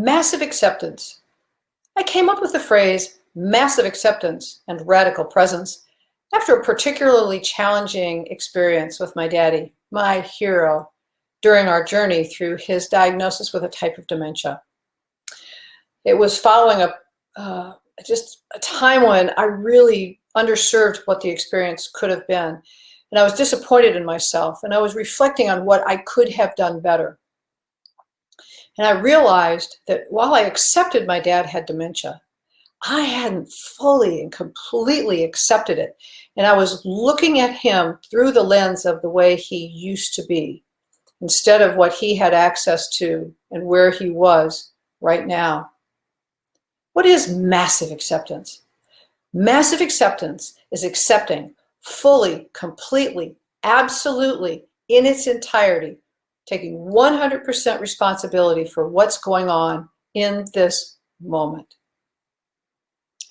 Massive acceptance. I came up with the phrase massive acceptance and radical presence after a particularly challenging experience with my daddy, my hero, during our journey through his diagnosis with a type of dementia. It was following just a time when I really underserved what the experience could have been. And I was disappointed in myself, and I was reflecting on what I could have done better. And I realized that while I accepted my dad had dementia, I hadn't fully and completely accepted it. And I was looking at him through the lens of the way he used to be, instead of what he had access to and where he was right now. What is massive acceptance? Massive acceptance is accepting fully, completely, absolutely, in its entirety, taking 100% responsibility for what's going on in this moment.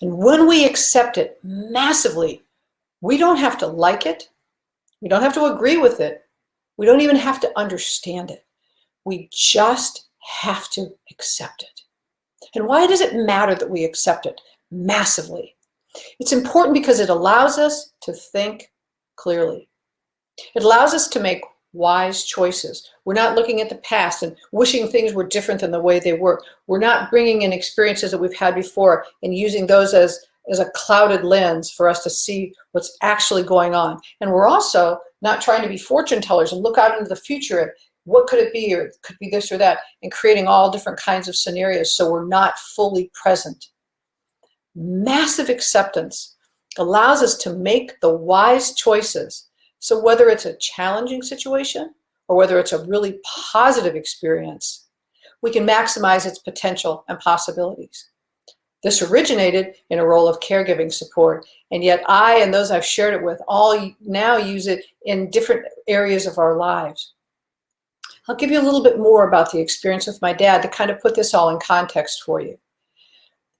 And when we accept it massively, we don't have to like it. We don't have to agree with it. We don't even have to understand it. We just have to accept it. And why does it matter that we accept it massively? It's important because it allows us to think clearly. It allows us to make wise choices. We're not looking at the past and wishing things were different than the way they were. We're not bringing in experiences that we've had before and using those as a clouded lens for us to see what's actually going on. And we're also not trying to be fortune tellers and look out into the future at what could it be, or it could be this or that, and creating all different kinds of scenarios so we're not fully present. Massive acceptance allows us to make the wise choices. So whether it's a challenging situation or whether it's a really positive experience, we can maximize its potential and possibilities. This originated in a role of caregiving support, and yet I and those I've shared it with all now use it in different areas of our lives. I'll give you a little bit more about the experience with my dad to kind of put this all in context for you.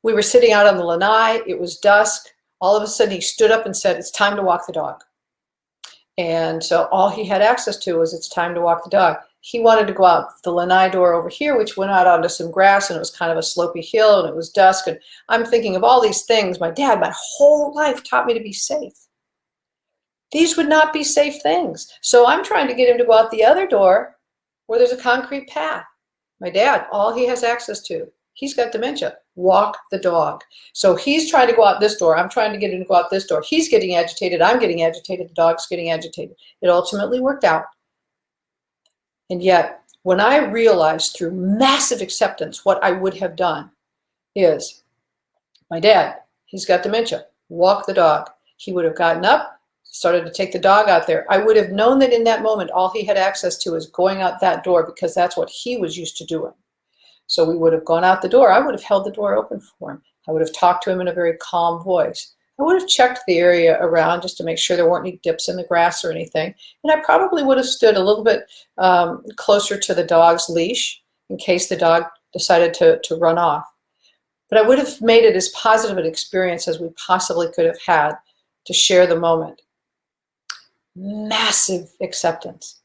We were sitting out on the lanai, it was dusk. All of a sudden he stood up and said, "It's time to walk the dog." And so all he had access to was, "It's time to walk the dog." He wanted to go out the lanai door over here, which went out onto some grass, and it was kind of a slopey hill, and it was dusk. And I'm thinking of all these things my dad, my whole life, taught me to be safe. These would not be safe things. So I'm trying to get him to go out the other door where there's a concrete path. My dad, all he has access to, he's got dementia, walk the dog. So he's trying to go out this door. I'm trying to get him to go out this door. He's getting agitated. I'm getting agitated. The dog's getting agitated. It ultimately worked out. And yet, when I realized through massive acceptance what I would have done is, my dad, he's got dementia, walk the dog. He would have gotten up, started to take the dog out there. I would have known that in that moment, all he had access to is going out that door because that's what he was used to doing. So we would have gone out the door. I would have held the door open for him. I would have talked to him in a very calm voice. I would have checked the area around just to make sure there weren't any dips in the grass or anything. And I probably would have stood a little bit closer to the dog's leash in case the dog decided to run off. But I would have made it as positive an experience as we possibly could have had to share the moment. Massive acceptance.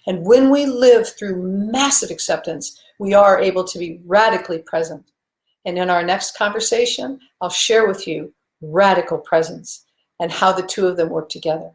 And when we live through massive acceptance, we are able to be radically present. And in our next conversation, I'll share with you radical presence and how the two of them work together.